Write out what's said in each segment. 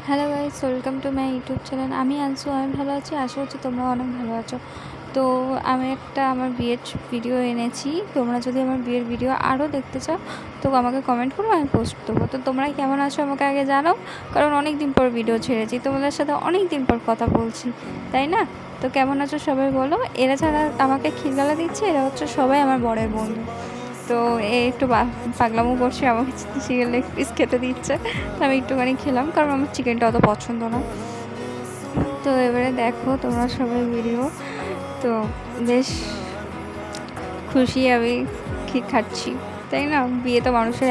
Hello guys, welcome to my YouTube channel. আমি আনসু, আমি ভালো আছি, আশা করছি তোমরা অনেক ভালো আছো। তো আমি আমার বিয়ের ভিডিও এনেছি। তোমরা যদি আমার বিয়ের ভিডিও আরও দেখতে চাও তো আমাকে কমেন্ট করো, আমি পোস্ট দেবো। তো তোমরা কেমন আছো আমাকে আগে জানাও, কারণ অনেক দিন পর ভিডিও ছেড়েছি, তোমাদের সাথে অনেক দিন পর কথা বলছি, তাই না? তো কেমন আছো সবাই বলো। এরা যারা আমাকে খিলগালা দিচ্ছে এরা হচ্ছে সবাই আমার বরের বন্ধু। তো একটু পাগলামো করছে, আমাকে চিকেন লেগ পিস খেতে দিচ্ছে, তো আমি একটুখানি খেলাম, কারণ আমার চিকেনটা অত পছন্দ না। তো এবারে দেখো তোমরা সবাই ভিডিও। তো বেশ খুশি আমি খাচ্ছি, তাই না? বিয়ে তো মানুষের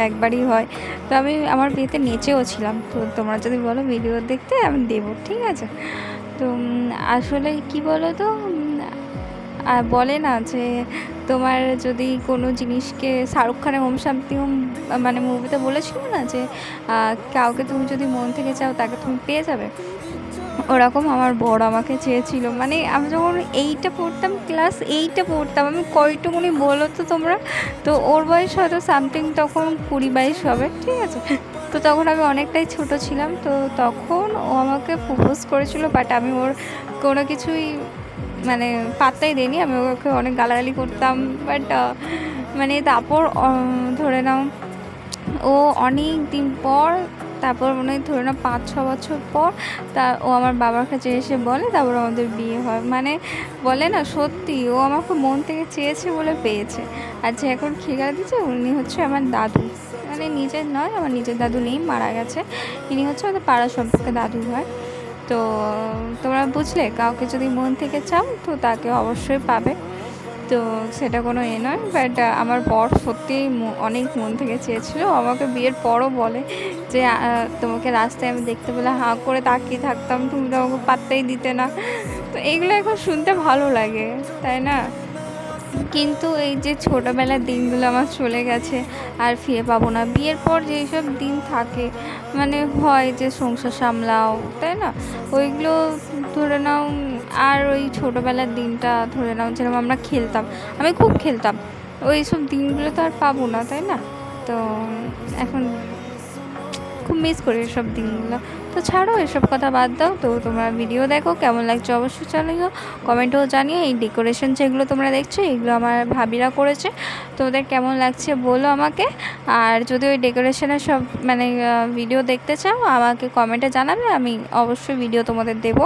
একবারই হয়। তো আমি আমার বিয়েতে নেচেও ছিলাম। তো তোমরা যদি বলো ভিডিও দেখতে, আমি দেবো, ঠিক আছে? তো আসলে কি বলো তো, বলে না যে তোমার যদি কোনো জিনিসকে, শাহরুখ খানের ওম শান্তি ওম মানে মুভিতে বলেছিল না যে কাউকে তুমি যদি মন থেকে চাও তাকে তুমি পেয়ে যাবে, ওরকম আমার বর আমাকে চেয়েছিল। মানে আমি যখন ক্লাস 8-এ পড়তাম, আমি কয়টুকুনি বলো তো তোমরা। তো ওর বয়স হয়তো সামথিং তখন 20-22 হবে, ঠিক আছে? তো তখন আমি অনেকটাই ছোট ছিলাম। তো তখন ও আমাকে প্রপোজ করেছিল, বাট আমি ওর কোনো কিছুই মানে পাত্তাই দিইনি। আমি ওকে অনেক গালাগালি করতাম, বাট মানে তারপর ধরে নাও ও অনেক দিন পর, তারপর মনে হয় ধরে নাও 5-6 বছর পর ও আমার বাবার কাছে এসে বলে, তারপর আমাদের বিয়ে হয়। মানে বলে না, সত্যি ও আমাকে মন থেকে চেয়েছে বলে পেয়েছে। আর যে এখন খিগালা দিচ্ছে উনি হচ্ছে আমার দাদু, মানে নিজের নয়, আমার নিজের দাদু নেই, মারা গেছে। ইনি হচ্ছে আমাদের পাড়া সম্পর্কে দাদু হয়। তো তোমরা বুঝলে, কাউকে যদি মন থেকে চাও তো তাকে অবশ্যই পাবে। তো সেটা কোনো নয়, বাট আমার বর সত্যিই অনেক মন থেকে চেয়েছিল। আমাকে বিয়ের পরও বলে যে তোমাকে রাস্তায় আমি দেখতে পেলে হাঁ করে তাকিয়ে থাকতাম, তুমি তো আমাকে পাত্তাই দিতে না। তো এগুলো এখন শুনতে ভালো লাগে, তাই না? কিন্তু এই যে ছোটোবেলার দিনগুলো আমার চলে গেছে, আর ফিরে পাবো না। বিয়ের পর যেসব দিন থাকে, মানে হয় যে সংসার সামলাও, তাই না? ওইগুলো ধরে নাও। আর ওই ছোটোবেলার দিনটা ধরে নাও, যেরকম আমরা খেলতাম, আমি খুব খেলতাম, ওই সব দিনগুলো তো আর পাবো না, তাই না? তো এখন খুব মিস করি এসব দিনগুলো। তো ছাড়ো, এসব কথা বাদ দাও। তো তোমরা ভিডিও দেখো, কেমন লাগছে অবশ্যই জানিও, কমেন্টেও জানিও। এই ডেকোরেশন যেগুলো তোমরা দেখছো, এগুলো আমার ভাবিরা করেছে। তোমাদের কেমন লাগছে বলো আমাকে। আর যদি ওই ডেকোরেশনের সব মানে ভিডিও দেখতে চাও, আমাকে কমেন্টে জানাবে, আমি অবশ্যই ভিডিও তোমাদের দেবো।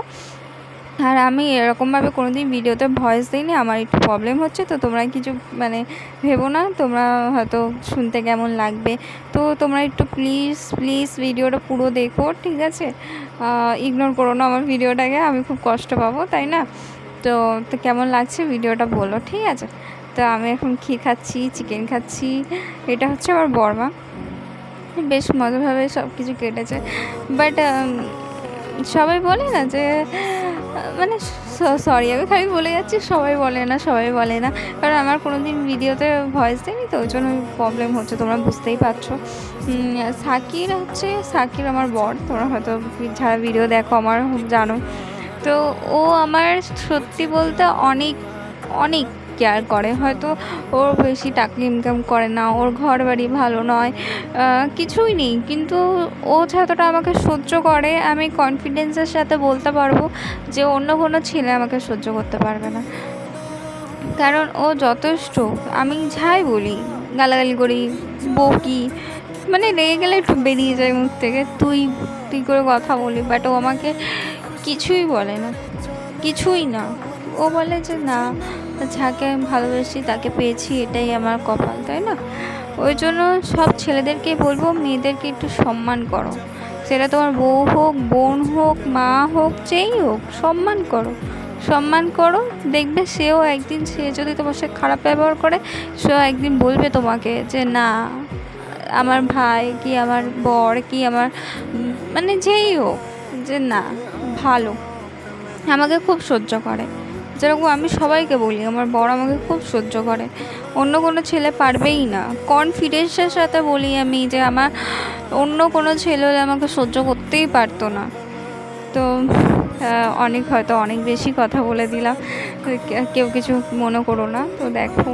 আর আমি এরকমভাবে কোনো দিন ভিডিওতে ভয়েস দিইনি, আমার একটু প্রবলেম হচ্ছে। তো তোমরা কিছু মানে ভেবো না, তোমরা হয়তো শুনতে কেমন লাগবে। তো তোমরা একটু প্লিজ প্লিজ ভিডিওটা পুরো দেখো, ঠিক আছে? ইগনোর করো না আমার ভিডিওটাকে, আমি খুব কষ্ট পাবো, তাই না? তো তো কেমন লাগছে ভিডিওটা বলো, ঠিক আছে? তো আমি এখন খাচ্ছি, চিকেন খাচ্ছি। এটা হচ্ছে আমার বড়মা, বেশ মজাভাবে সব কিছু কেটেছে। বাট সবাই বলে না যে মানে সরি, আমি খালি বলে যাচ্ছি, সবাই বলে না, সবাই বলে না, কারণ আমার কোনো দিন ভিডিওতে ভয়েস দিইনি, তো ওই জন্য প্রবলেম হচ্ছে, তোমরা বুঝতেই পারছো। সাকির আমার বর, তোমরা হয়তো যারা ভিডিও দেখো আমার জানো। তো ও আমার সত্যি বলতে অনেক অনেক কেয়ার করে। হয়তো ওর বেশি টাকা ইনকাম করে না, ওর ঘর বাড়ি ভালো নয়, কিছুই নেই, কিন্তু ও যতটা আমাকে সহ্য করে, আমি কনফিডেন্সের সাথে বলতে পারবো যে অন্য কোনো ছেলে আমাকে সহ্য করতে পারবে না। কারণ ও যথেষ্ট, আমি যাই বলি, গালাগালি করি, বকি, মানে রেগে গেলে একটু বেরিয়ে যায় মুখ থেকে, তুই তুই করে কথা বলি, বাট ও আমাকে কিছুই বলে না, কিছুই না। ও বলে যে না, যাকে আমি ভালোবাসি তাকে পেয়েছি, এটাই আমার কপাল, তাই না? ওই জন্য সব ছেলেদেরকেই বলবো, মেয়েদেরকে একটু সম্মান করো। সেটা তোমার বউ হোক, বোন হোক, মা হোক, যেই হোক, সম্মান করো, সম্মান করো। দেখবে সেও একদিন, সে যদি তোমার সাথে খারাপ ব্যবহার করে, সেও একদিন বলবে তোমাকে যে না, আমার ভাই কি আমার বর কি আমার মানে যেই হোক, যে না, ভালো, আমাকে খুব সহ্য করে। যেরকম আমি সবাইকে বলি, আমার বর আমাকে খুব সহ্য করে, অন্য কোনো ছেলে পারবেই না। কনফিডেন্সের সাথে বলি আমি যে আমার অন্য কোনো ছেলে হলে আমাকে সহ্য করতেই পারতো না। তো হয়তো অনেক বেশি কথা বলে দিলাম, কেউ কিছু মনে করো না। তো দেখো,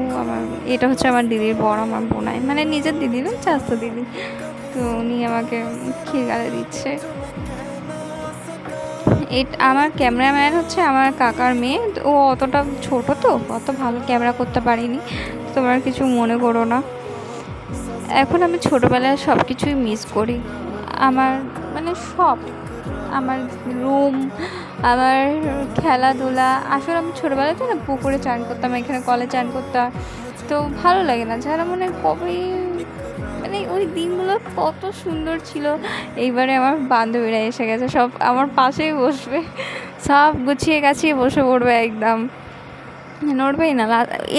এটা হচ্ছে আমার দিদির বর, আমার বোনাই, মানে নিজের দিদি না, চাস্তো দিদি। তো উনি আমাকে খিলগালা দিচ্ছে। আমার ক্যামেরাম্যান হচ্ছে আমার কাকার মেয়ে, ও অতটা ছোট তো অত ভালো ক্যামেরা করতে পারিনি, তোমরা কিছু মনে করো না। এখন আমি ছোটোবেলায় সব কিছুই মিস করি, আমার মানে সব, আমার রুম, আমার খেলাধুলা। আসলে আমি ছোটোবেলাতে না পুকুরে চান করতাম, এখানে কলে চান করতাম, তো ভালো লাগে না যারা মনে কবে মানে ওই দিনগুলো কত সুন্দর ছিল। এইবারে আমার বান্ধবীরা এসে গেছে, সব আমার পাশেই বসবে, সব গুছিয়ে গাছিয়ে বসে পড়বে, একদম নড়বেই না।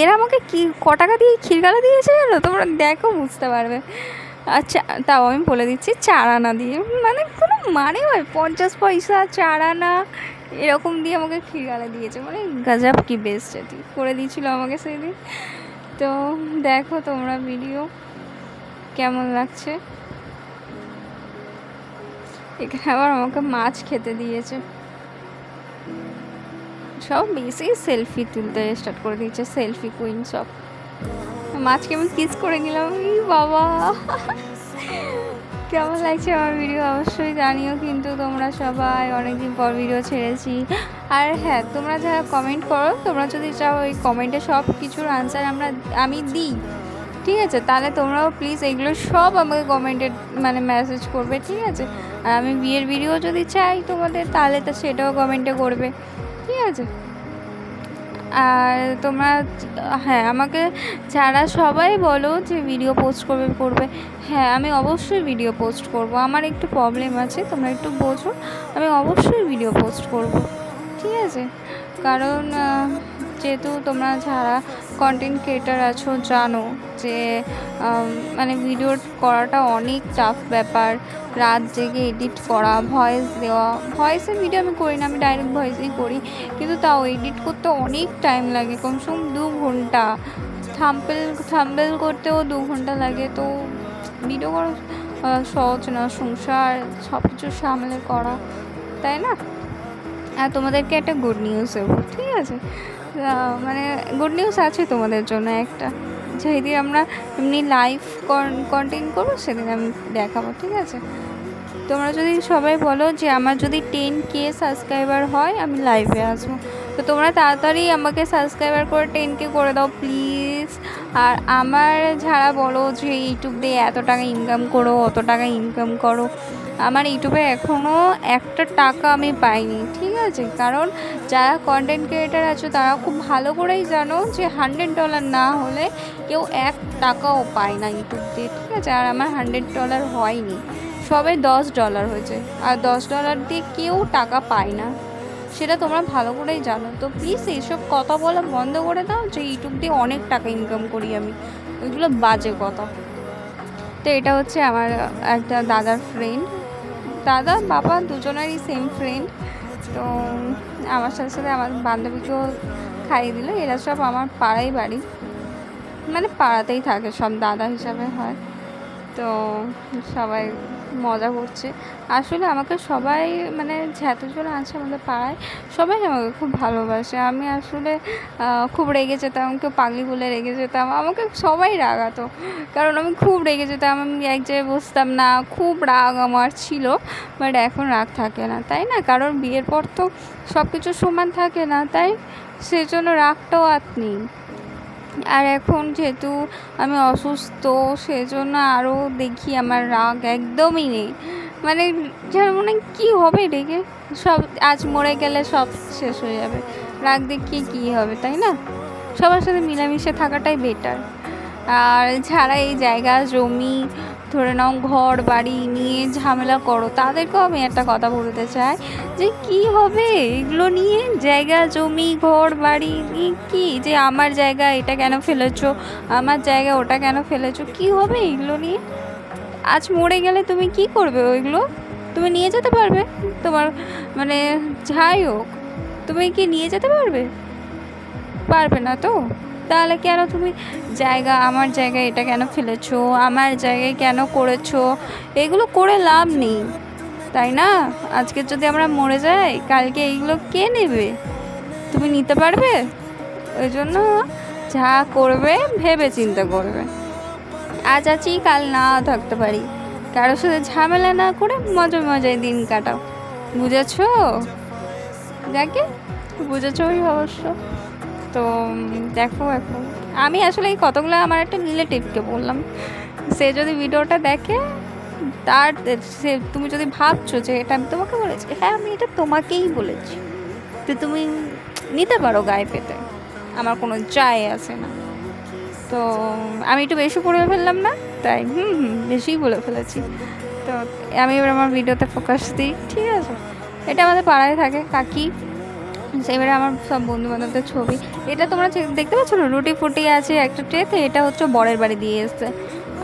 এরা আমাকে কি টাকা দিয়ে খিলগালা দিয়েছে জানো, তোমরা দেখো বুঝতে পারবে। আচ্ছা তাও আমি বলে দিচ্ছি 4 আনা দিয়ে, মানে কোনো মানে হয় 50 পয়সা 4 আনা এরকম দিয়ে আমাকে খিলগালা দিয়েছে, মানে গজব কি বেস্ট এটি করে দিয়েছিল আমাকে সেদিন। তো দেখো তোমরা ভিডিও কেমন লাগছে। এখানে আবার আমাকে মাছ খেতে দিয়েছে, সব বেশি সেলফি তুলতে স্টার্ট করে দিয়েছে, সেলফি কুইন সব। মাছকে আমি কিস করে নিলাম, বাবা কেমন লাগছে আমার ভিডিও অবশ্যই জানিও কিন্তু তোমরা সবাই। অনেকদিন পর ভিডিও ছেড়েছি। আর হ্যাঁ, তোমরা যারা কমেন্ট করো, তোমরা যদি চাও ওই কমেন্টে সব কিছুর আনসার আমি দিই, ঠিক আছে? তাহলে তোমরাও প্লিজ এগুলো সব আমাকে কমেন্টে মানে মেসেজ করবে, ঠিক আছে? আর আমি বিয়ের ভিডিও যদি চাই তোমাদের, তাহলে তো সেটাও কমেন্টে করবে, ঠিক আছে? আর তোমরা হ্যাঁ, আমাকে যারা সবাই বলো যে ভিডিও পোস্ট করবে, হ্যাঁ আমি অবশ্যই ভিডিও পোস্ট করব। আমার একটু প্রবলেম আছে, তোমরা একটু বোঝো, আমি অবশ্যই ভিডিও পোস্ট করব, ঠিক আছে? কারণ যেহেতু তোমরা যারা কন্টেন্ট ক্রিয়েটার আছো জানো যে মানে ভিডিও করাটা অনেক টাফ ব্যাপার। রাত জেগে এডিট করা, ভয়েস দেওয়া, ভয়েসের ভিডিও আমি করি না, আমি ডাইরেক্ট ভয়েসেই করি, কিন্তু তাও এডিট করতে অনেক টাইম লাগে, কমসে কম 2 ঘন্টা। থাম্বনেল করতেও 2 ঘন্টা লাগে। তো ভিডিও করা সহজ না, সংসার সব কিছু সামলে করা, তাই না? আর তোমাদেরকে একটা গুড নিউজ দেবো, ঠিক আছে? মানে গুড নিউজ আছে তোমাদের জন্য একটা, যেদিন আমরা এমনি লাইভ কন্টেন্ট করবো সেদিন আমি দেখাবো, ঠিক আছে? তোমরা যদি সবাই বলো যে আমার যদি 10K সাবস্ক্রাইবার হয় আমি লাইভে আসবো, তো তোমরা তাড়াতাড়ি আমাকে সাবস্ক্রাইবার করে 10K করে দাও প্লিজ। আর আমার যারা বলো যে ইউটিউব দিয়ে এত টাকা ইনকাম করো, অত টাকা ইনকাম করো, আমার ইউটিউবে এখনও একটা টাকা আমি পাইনি, ঠিক আছে? কারণ যারা কন্টেন্ট ক্রিয়েটার আছো তারা খুব ভালো করেই জানো যে $100 না হলে কেউ 1 টাকাও পায় না ইউটিউব দিয়ে, ঠিক আছে? আর আমার $100 হয়নি, সবে $10 হয়েছে, আর $10 দিয়ে কেউ টাকা পায় না, সেটা তোমরা ভালো করেই জানো। তো প্লিজ এইসব কথা বলা বন্ধ করে দাও যে ইউটিউব দিয়ে অনেক টাকা ইনকাম করি আমি, ওইগুলো বাজে কথা। তো এটা হচ্ছে আমার একটা দাদার ফ্রেন্ড, দাদা বাবা দুজনেরই সেম ফ্রেন্ড। তো আমার সাথে সাথে আমার বান্ধবীকেও খাইয়ে দিল। এরা সব আমার পাড়াই বাড়ি, মানে পাড়াতেই থাকে, সব দাদা হিসাবে হয়। তো সবাই মজা করছে। আসলে আমাকে সবাই মানে যতজন আছে আমাদের পাড়ায় সবাই আমাকে খুব ভালোবাসে। আমি আসলে খুব রেগে যেতাম, কেউ পাগলি বলে রেগে যেতাম, আমাকে সবাই রাগাতো, কারণ আমি খুব রেগে যেতাম, আমি এক জায়গায় বসতাম না, খুব রাগ আমার ছিল। বাট এখন রাগ থাকে না, তাই না? কারণ বিয়ের পর তো সব কিছু সমান থাকে না, তাই সেজন্য রাগটাও আর নেই। আর এখন যেহেতু আমি অসুস্থ, সেজন্য আরও দেখি আমার রাগ একদমই নেই, মানে যেন মনে কী হবে রেগে, সব আজ মরে গেলে সব শেষ হয়ে যাবে, রাগ দেখিয়ে কী হবে, তাই না? সবার সাথে মিলেমিশে থাকাটাই বেটার। আর যারা এই জায়গা জমি ধরে নাও ঘর বাড়ি নিয়ে ঝামেলা করো, তাদেরকেও আমি একটা কথা বলতে চাই যে কি হবে এগুলো নিয়ে, জায়গা জমি ঘর বাড়ি নিয়ে কি, যে আমার জায়গা এটা কেন ফেলেছো, আমার জায়গা ওটা কেন ফেলেছো, কি হবে এগুলো নিয়ে? আজ মরে গেলে তুমি কি করবে? ওইগুলো তুমি নিয়ে যেতে পারবে? তোমার মানে যাই হোক, তুমি কি নিয়ে যেতে পারবে? পারবে না তো। তাহলে কেন তুমি আমার জায়গায় এটা কেন ফেলেছো, আমার জায়গায় কেন করেছো? এগুলো করে লাভ নেই, তাই না? আজকে যদি আমরা মরে যাই, কালকে এইগুলো কে নেবে? তুমি নিতে পারবে? ওই জন্য যা করবে ভেবে চিন্তা করবে। আজ আছি কাল নাও থাকতে পারি, কারোর সাথে ঝামেলা না করে মজায় মজায় দিন কাটাও, বুঝেছো? যাকে বুঝেছোই অবশ্য। তো দেখো এখন আমি আসলে এই কতগুলো আমার একটা রিলেটিভকে বললাম, সে যদি ভিডিওটা দেখে তার সে তুমি যদি ভাবছো যে এটা আমি তোমাকে বলেছি, হ্যাঁ আমি এটা তোমাকেই বলেছি, তো তুমি নিতে পারো গায়ে পেতে, আমার কোনো যায় আসে না। তো আমি একটু বেশি পড়ে ফেললাম না, তাই বেশিই বলে ফেলেছি। তো আমি এবার আমার ভিডিওতে ফোকাস দিই, ঠিক আছে? এটা আমাদের পাড়ায় থাকে কাকি, এবারে আমার সব বন্ধু বান্ধবদের ছবি। এটা তোমরা দেখতে পাচ্ছ না, রুটি ফুটি আছে একটা ট্রেতে, এটা হচ্ছে বরের বাড়ি দিয়ে এসছে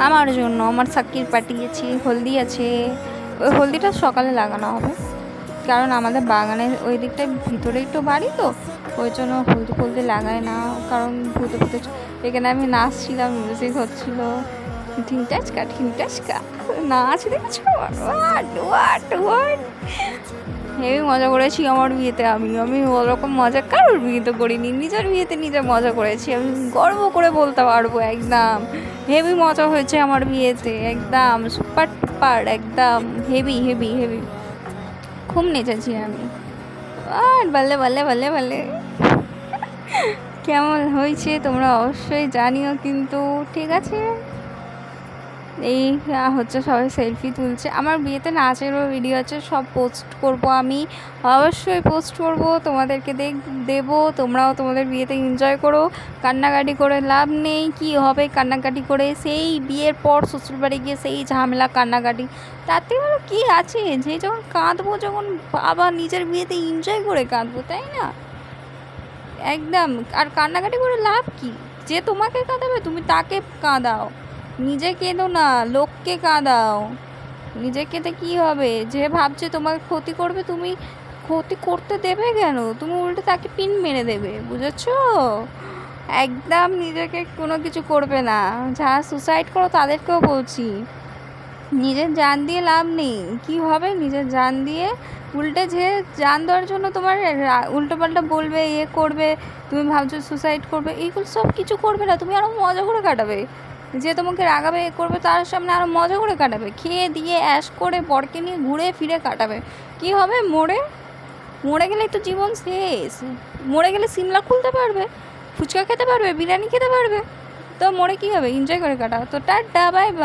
আমার জন্য, আমার সাকির পাঠিয়েছি। হলদি আছে, ওই হলদিটা সকালে লাগানো হবে, কারণ আমাদের বাগানের ওই দিকটায় ভিতরে একটু বাড়ি, তো ওই জন্য হলদি ফলদি লাগায় না, কারণ ভূতে ভূতে। এখানে আমি নাচছিলাম, মিউজিক হচ্ছিল, ঢিংটাচকা ঢিংটাচকা নাচ দেখছো, হেবি মজা করেছি আমার বিয়েতে। আমি ওরকম মজা কারোর বিয়েতে করিনি, নিজের বিয়েতে নিজে মজা করেছি, আমি গর্ব করে বলতে পারবো। একদম হেভি মজা হয়েছে আমার বিয়েতে, একদম সুপার টুপার, একদম হেভি হেভি হেভি, খুব নেচেছি আমি। আর বলে বলে বলে বলে কেমন হয়েছে তোমরা অবশ্যই জানিও কিন্তু, ঠিক আছে? এই হচ্ছে সবাই সেলফি তুলছে, আমার বিয়েতে নাচেরও ভিডিও আছে, সব পোস্ট করব আমি, অবশ্যই পোস্ট করব, তোমাদেরকে দেবো। তোমরাও তোমাদের বিয়েতে এনজয় করো, কান্নাকাটি করে লাভ নেই। কি হবে কান্নাকাটি করে? সেই বিয়ের পর শ্বশুরবাড়ি গিয়ে সেই ঝামেলা কান্নাকাটি, তাতে হলো কী আছে? যে যখন কাঁদবো, যখন বাবা নিজের বিয়েতে এনজয় করে কাঁদবো, তাই না? একদম। আর কান্নাকাটি করে লাভ কি? যে তোমাকে কাঁদাবে তুমি তাকে কাঁদাও, নিজে কেঁদো না, লোককে কাঁদাও। নিজে কেঁদে কী হবে? যে ভাবছে তোমাকে ক্ষতি করবে, তুমি ক্ষতি করতে দেবে কেন? তুমি উল্টে তাকে পিন মেরে দেবে, বুঝেছো? একদম নিজেকে কোনো কিছু করবে না। যারা সুসাইড করো তাদেরকেও বলছি, নিজের জান দিয়ে লাভ নেই। কী হবে নিজের জান দিয়ে? উল্টে যে জান দেওয়ার জন্য তোমার উল্টোপাল্টা বলবে, করবে, তুমি ভাবছো সুসাইড করবে, এইগুলো সব কিছু করবে না, তুমি আরও মজা করে কাটাবে। যে তোমাকে রাগাবে, করবে, তার সামনে আরও মজা করে কাটাবে, খেয়ে দিয়ে অ্যাশ করে বরকে নিয়ে ঘুরে ফিরে কাটাবে। কি হবে? মরে গেলেই তো জীবন শেষ। মরে গেলে সিমলা খুলতে পারবে, ফুচকা খেতে পারবে, বিরিয়ানি খেতে পারবে, তো মরে কী হবে? এনজয় করে কাটাও। তো টাটা, বাই বাই।